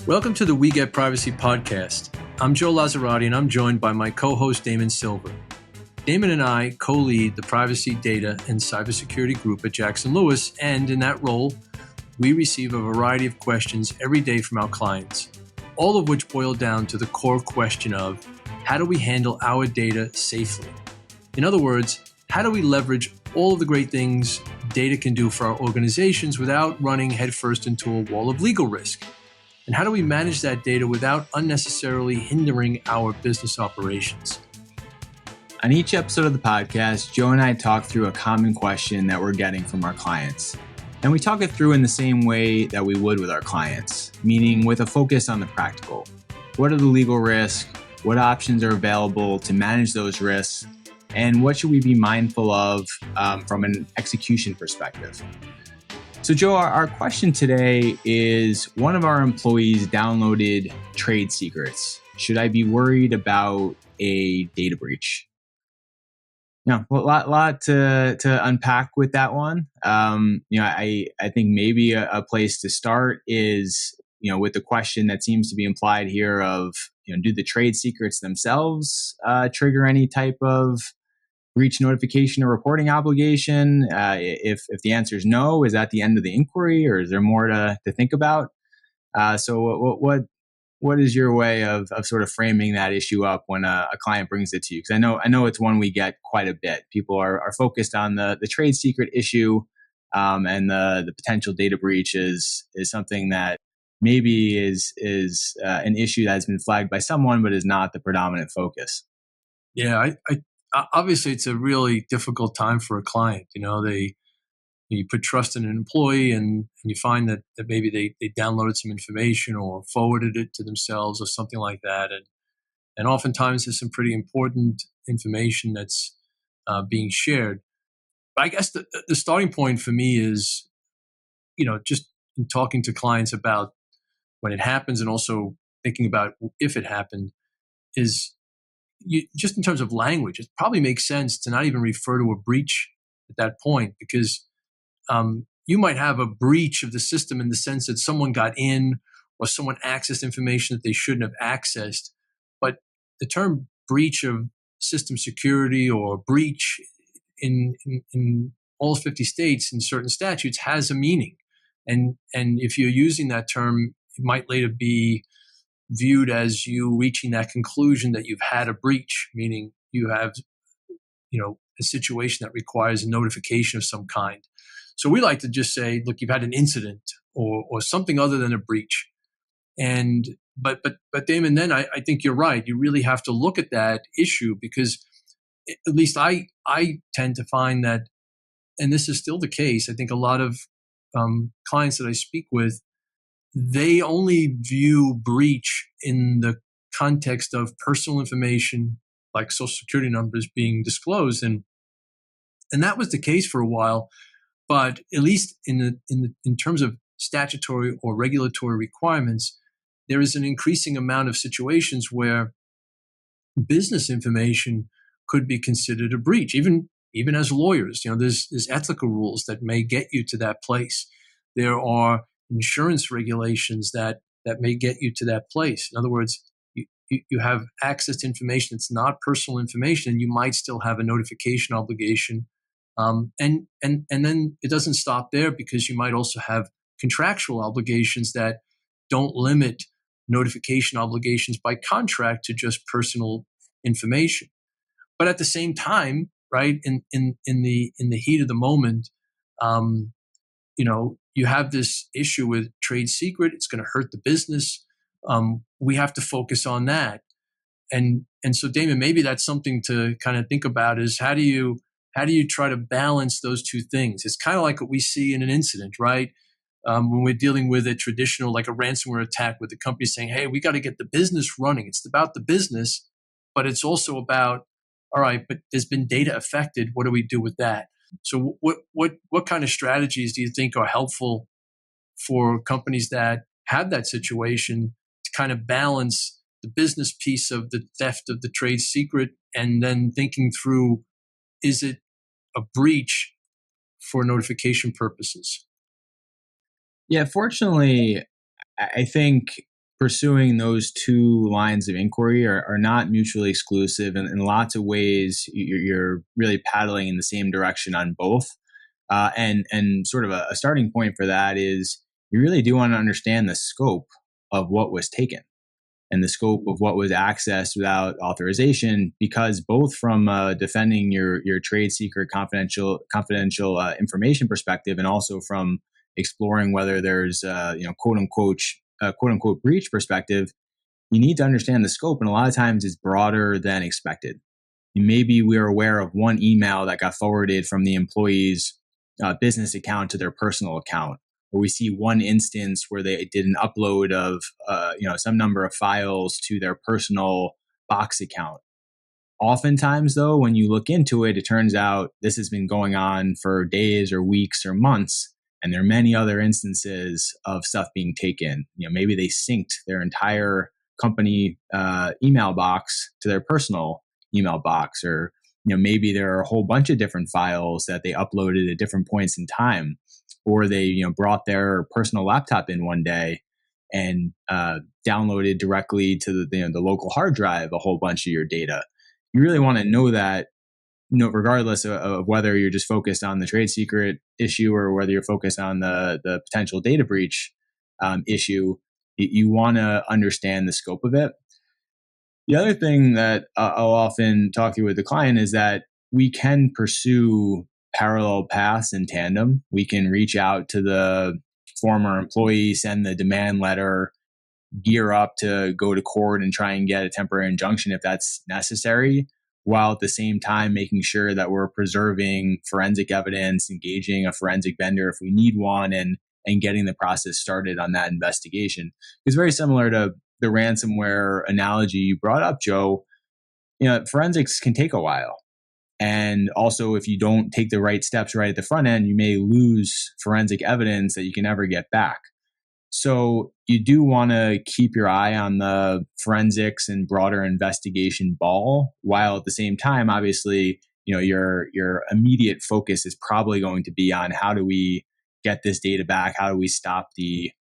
Welcome to the We Get Privacy podcast. I'm Joe Lazzarati, and I'm joined by my co-host Damon Silver. Damon and I co-lead the Privacy, Data, and Cybersecurity group at Jackson Lewis, and in that role, we receive a variety of questions every day from our clients, all of which boil down to the core question of how do we handle our data safely? In other words, how do we leverage all of the great things data can do for our organizations without running headfirst into a wall of legal risk? And how do we manage that data without unnecessarily hindering our business operations? On each episode of the podcast, Joe and I talk through a common question that we're getting from our clients. And we talk it through in the same way that we would with our clients, meaning with a focus on the practical. What are the legal risks? What options are available to manage those risks? And what should we be mindful of from an execution perspective? So Joe, our question today is, one of our employees downloaded trade secrets. Should I be worried about a data breach? Yeah, well, a lot to unpack with that one. I think maybe a place to start is, with the question that seems to be implied here of, do the trade secrets themselves trigger any type of breach notification or reporting obligation? If the answer is no, is that the end of the inquiry, or is there more to think about? So what is your way of sort of framing that issue up when a client brings it to you? Because I know it's one we get quite a bit. People are focused on the trade secret issue, and the potential data breach is something that maybe is an issue that has been flagged by someone, but is not the predominant focus. Yeah, I obviously it's a really difficult time for a client. You put trust in an employee, and you find that maybe they downloaded some information or forwarded it to themselves or something like that, and oftentimes there's some pretty important information that's being shared. But I guess the starting point for me is, just in talking to clients about when it happens, and also thinking about if it happened, is just in terms of language, it probably makes sense to not even refer to a breach at that point, because you might have a breach of the system in the sense that someone got in or someone accessed information that they shouldn't have accessed. But the term breach of system security or breach in all 50 states in certain statutes has a meaning. And if you're using that term, it might later be viewed as you reaching that conclusion that you've had a breach, meaning you have, a situation that requires a notification of some kind. So we like to just say, look, you've had an incident or something other than a breach. And but Damon, then I think you're right. You really have to look at that issue, because at least I tend to find that, and this is still the case, I think a lot of clients that I speak with, they only view breach in the context of personal information like social security numbers being disclosed. And that was the case for a while. But at least in terms of statutory or regulatory requirements, there is an increasing amount of situations where business information could be considered a breach, even as lawyers. There's ethical rules that may get you to that place. There are insurance regulations that may get you to that place. In other words, you have access to information that's not personal information, and you might still have a notification obligation. And then it doesn't stop there, because you might also have contractual obligations that don't limit notification obligations by contract to just personal information. But at the same time, right, in the heat of the moment, you have this issue with trade secret. It's going to hurt the business. We have to focus on that. And so, Damon, maybe that's something to kind of think about, is how do you try to balance those two things? It's kind of like what we see in an incident, right? When we're dealing with a traditional, like a ransomware attack, with the company saying, hey, we got to get the business running. It's about the business, but it's also about, all right, but there's been data affected. What do we do with that? So what kind of strategies do you think are helpful for companies that have that situation to kind of balance the business piece of the theft of the trade secret, and then thinking through, is it a breach for notification purposes? Yeah, fortunately, I think pursuing those two lines of inquiry are not mutually exclusive. And in lots of ways, you're really paddling in the same direction on both. And sort of a starting point for that is you really do want to understand the scope of what was taken and the scope of what was accessed without authorization, because both from defending your trade secret confidential information perspective, and also from exploring whether there's quote unquote breach perspective, you need to understand the scope, and a lot of times it's broader than expected. Maybe we're aware of one email that got forwarded from the employee's business account to their personal account, or we see one instance where they did an upload of some number of files to their personal Box account. Oftentimes, though, when you look into it, it turns out this has been going on for days or weeks or months, and there are many other instances of stuff being taken. Maybe they synced their entire company email box to their personal email box, or maybe there are a whole bunch of different files that they uploaded at different points in time, or they brought their personal laptop in one day and downloaded directly to the local hard drive a whole bunch of your data. You really want to know that, regardless of whether you're just focused on the trade secret issue or whether you're focused on the potential data breach issue. You want to understand the scope of it. The other thing that I'll often talk through with the client is that we can pursue parallel paths in tandem. We can reach out to the former employee, send the demand letter, gear up to go to court and try and get a temporary injunction if that's necessary, while at the same time making sure that we're preserving forensic evidence, engaging a forensic vendor if we need one, and getting the process started on that investigation. It's very similar to the ransomware analogy you brought up, Joe. Forensics can take a while. And also, if you don't take the right steps right at the front end, you may lose forensic evidence that you can never get back. So you do want to keep your eye on the forensics and broader investigation ball, while at the same time, obviously, your immediate focus is probably going to be on how do we get this data back? How do we stop the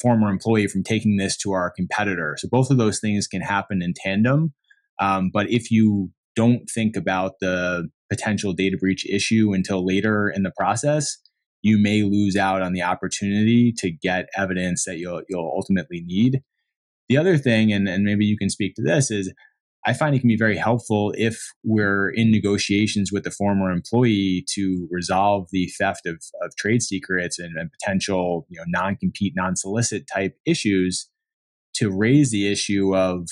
former employee from taking this to our competitor? So both of those things can happen in tandem. But if you don't think about the potential data breach issue until later in the process, you may lose out on the opportunity to get evidence that you'll ultimately need. The other thing, and maybe you can speak to this, is I find it can be very helpful if we're in negotiations with the former employee to resolve the theft of trade secrets and potential non-compete, non-solicit type issues, to raise the issue of,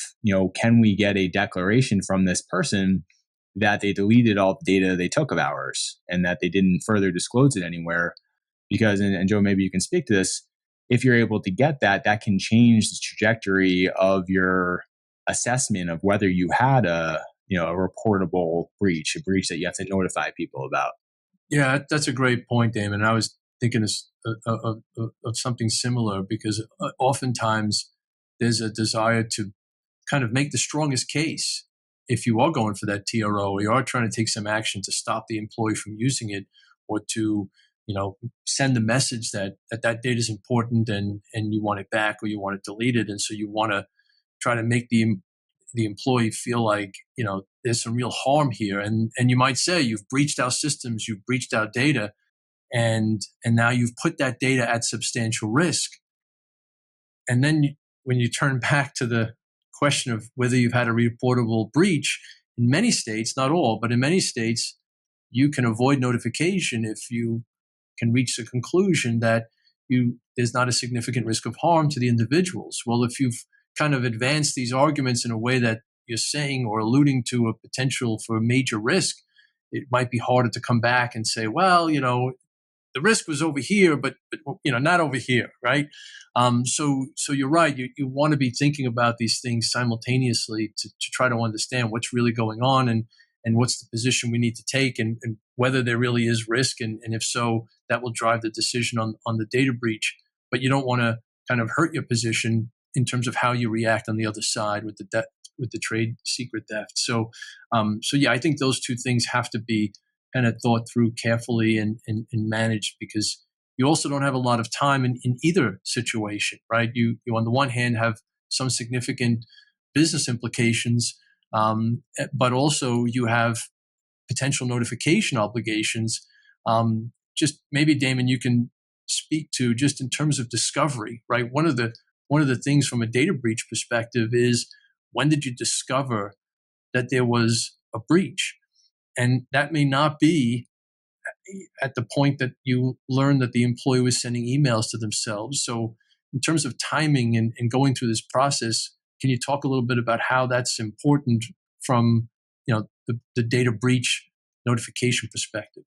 can we get a declaration from this person that they deleted all the data they took of ours and that they didn't further disclose it anywhere? Because, and Joe, maybe you can speak to this, if you're able to get that, that can change the trajectory of your assessment of whether you had a reportable breach, a breach that you have to notify people about. Yeah, that's a great point, Damon. I was thinking of something similar, because oftentimes there's a desire to kind of make the strongest case if you are going for that TRO, or you are trying to take some action to stop the employee from using it, or to send the message that data is important and you want it back or you want it deleted. And so you want to try to make the employee feel like, there's some real harm here. And you might say, you've breached our systems, you've breached our data, and now you've put that data at substantial risk. And then when you turn back to the question of whether you've had a reportable breach, in many states, not all, but in many states, you can avoid notification if you can reach the conclusion that there's not a significant risk of harm to the individuals. Well, if you've kind of advanced these arguments in a way that you're saying or alluding to a potential for a major risk, it might be harder to come back and say, well, the risk was over here, but not over here, right? So you're right. You want to be thinking about these things simultaneously to try to understand what's really going on and what's the position we need to take, and whether there really is risk, and if so, that will drive the decision on the data breach. But you don't want to kind of hurt your position in terms of how you react on the other side with the trade secret theft. So yeah, I think those two things have to be kind of thought through carefully and managed, because you also don't have a lot of time in either situation, right? You on the one hand have some significant business implications, but also you have potential notification obligations. Just maybe, Damon, you can speak to just in terms of discovery, right? One of the things from a data breach perspective is, when did you discover that there was a breach? And that may not be at the point that you learned that the employee was sending emails to themselves. So in terms of timing and going through this process, can you talk a little bit about how that's important from the data breach notification perspective?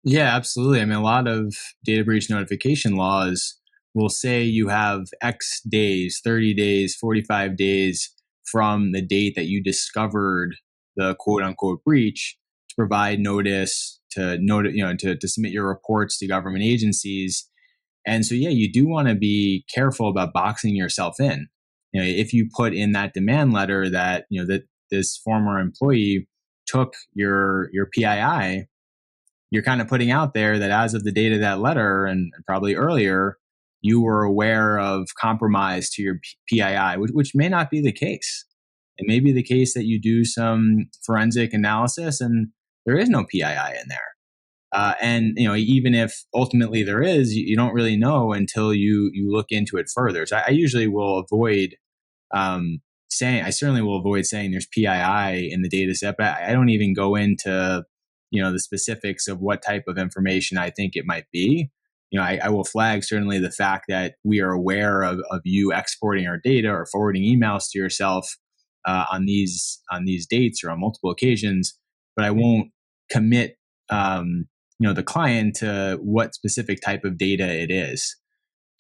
Yeah, absolutely. I mean, a lot of data breach notification laws will say you have X days, 30 days, 45 days from the date that you discovered the quote unquote breach to provide notice, to submit your reports to government agencies. And so, yeah, you do want to be careful about boxing yourself in. If you put in that demand letter that, that this former employee took your PII, you're kind of putting out there that as of the date of that letter and probably earlier, you were aware of compromise to your PII, which may not be the case. It may be the case that you do some forensic analysis and there is no PII in there. And even if ultimately there is, you don't really know until you look into it further. So I usually will avoid I certainly will avoid saying there's PII in the data set, but I don't even go into the specifics of what type of information I think it might be. I will flag certainly the fact that we are aware of you exporting our data or forwarding emails to yourself on these dates or on multiple occasions, but I won't commit the client to what specific type of data it is.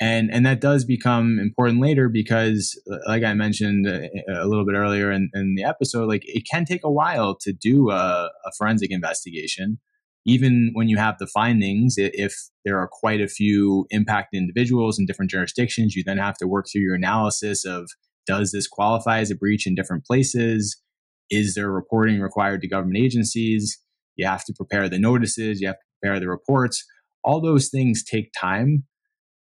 And that does become important later because, like I mentioned a little bit earlier in the episode, like it can take a while to do a forensic investigation. Even when you have the findings, if there are quite a few impacted individuals in different jurisdictions, you then have to work through your analysis of, does this qualify as a breach in different places? Is there reporting required to government agencies? You have to prepare the notices, you have to prepare the reports. All those things take time.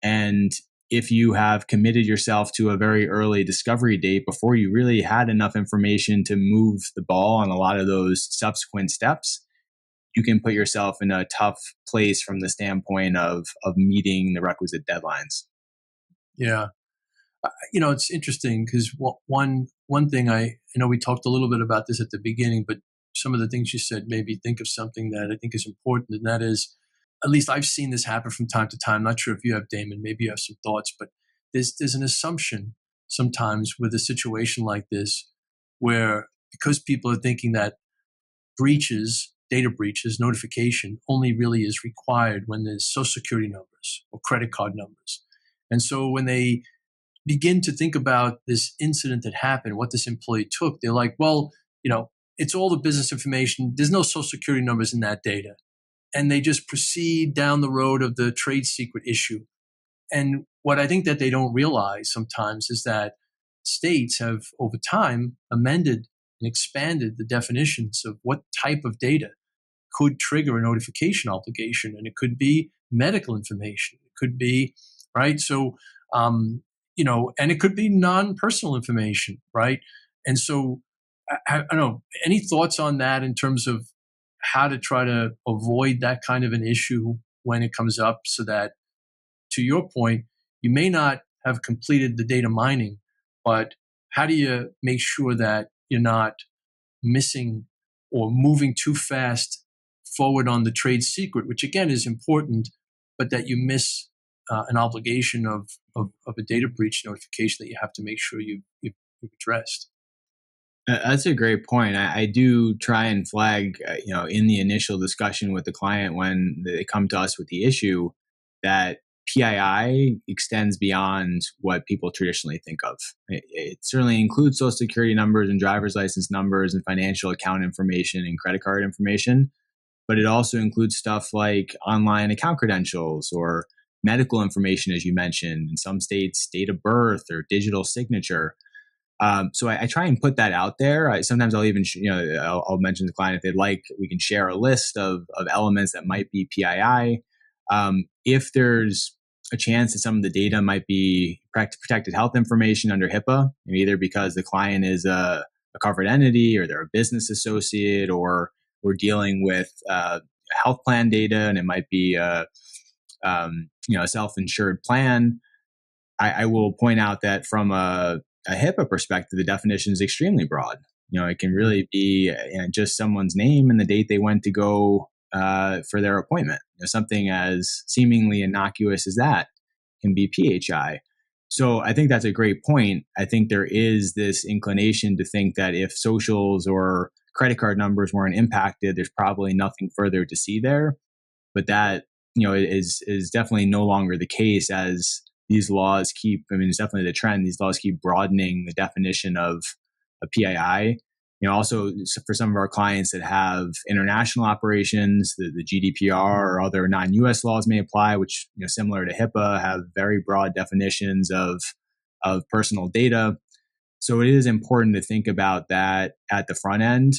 And if you have committed yourself to a very early discovery date before you really had enough information to move the ball on a lot of those subsequent steps, you can put yourself in a tough place from the standpoint of meeting the requisite deadlines. Yeah. It's interesting because one thing I know we talked a little bit about this at the beginning, but some of the things you said made me think of something that I think is important, and that is, at least I've seen this happen from time to time. I'm not sure if you have, Damon. Maybe you have some thoughts, but there's an assumption sometimes with a situation like this, where because people are thinking that data breaches, notification only really is required when there's social security numbers or credit card numbers, and so when they begin to think about this incident that happened, what this employee took, they're like, well, it's all the business information. There's no social security numbers in that data. And they just proceed down the road of the trade secret issue. And what I think that they don't realize sometimes is that states have over time amended and expanded the definitions of what type of data could trigger a notification obligation. And it could be medical information. It could be, right? So, and it could be non-personal information, right? And so, I don't know, any thoughts on that in terms of how to try to avoid that kind of an issue when it comes up, so that, to your point, you may not have completed the data mining, but how do you make sure that you're not missing or moving too fast forward on the trade secret, which again is important, but that you miss an obligation of a data breach notification that you have to make sure you've addressed? That's a great point. I do try and flag, in the initial discussion with the client when they come to us with the issue, that PII extends beyond what people traditionally think of. It certainly includes social security numbers and driver's license numbers and financial account information and credit card information, but it also includes stuff like online account credentials or medical information, as you mentioned, in some states, date of birth or digital signature. So I try and put that out there. Sometimes I'll even, I'll mention to the client if they'd like, we can share a list of elements that might be PII. If there's a chance that some of the data might be protected health information under HIPAA, either because the client is a covered entity or they're a business associate, or we're dealing with health plan data and it might be a self-insured plan, I will point out that from a HIPAA perspective, the definition is extremely broad. It can really be just someone's name and the date they went to go for their appointment. Something as seemingly innocuous as that can be PHI. So I think that's a great point. I think there is this inclination to think that if socials or credit card numbers weren't impacted, there's probably nothing further to see there. But that, is definitely no longer the case as these laws keep, it's definitely the trend. These laws keep broadening the definition of a PII. Also for some of our clients that have international operations, the GDPR or other non-US laws may apply, which, similar to HIPAA, have very broad definitions of personal data. So it is important to think about that at the front end,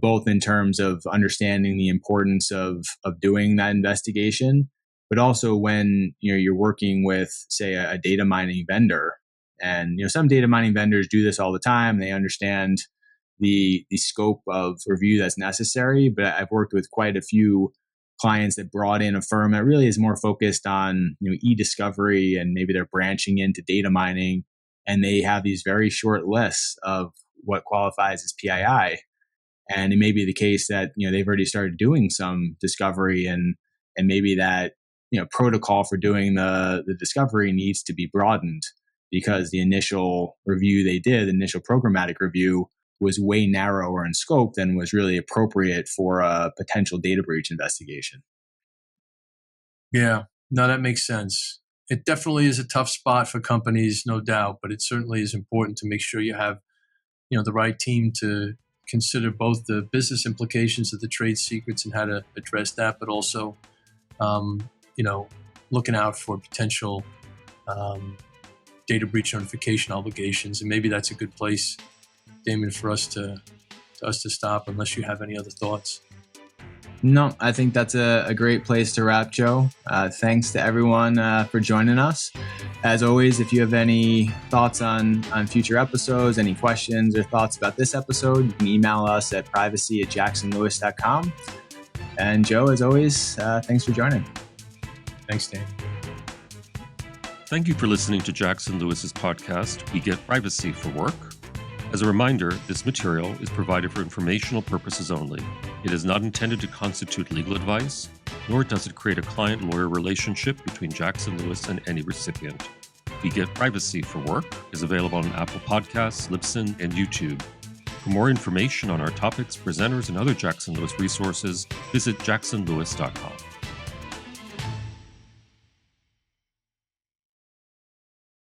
both in terms of understanding the importance of doing that investigation, but also when you're working with, say, a data mining vendor. And some data mining vendors do this all the time. They understand the scope of review that's necessary. But I've worked with quite a few clients that brought in a firm that really is more focused on e-discovery, and maybe they're branching into data mining, and they have these very short lists of what qualifies as PII. And it may be the case that they've already started doing some discovery, and maybe that protocol for doing the discovery needs to be broadened, because the initial review they did, the initial programmatic review, was way narrower in scope than was really appropriate for a potential data breach investigation. Yeah, no, that makes sense. It definitely is a tough spot for companies, no doubt, but it certainly is important to make sure you have, the right team to consider both the business implications of the trade secrets and how to address that, but also, looking out for potential data breach notification obligations. And maybe that's a good place, Damon, for us to stop, unless you have any other thoughts. No, I think that's a great place to wrap, Joe. Thanks to everyone for joining us. As always, if you have any thoughts on future episodes, any questions or thoughts about this episode, you can email us at privacy@jacksonlewis.com. And Joe, as always, thanks for joining. Thanks, Dan. Thank you for listening to Jackson Lewis's podcast, We Get Privacy for Work. As a reminder, this material is provided for informational purposes only. It is not intended to constitute legal advice, nor does it create a client-lawyer relationship between Jackson Lewis and any recipient. We Get Privacy for Work is available on Apple Podcasts, Libsyn, and YouTube. For more information on our topics, presenters, and other Jackson Lewis resources, visit jacksonlewis.com.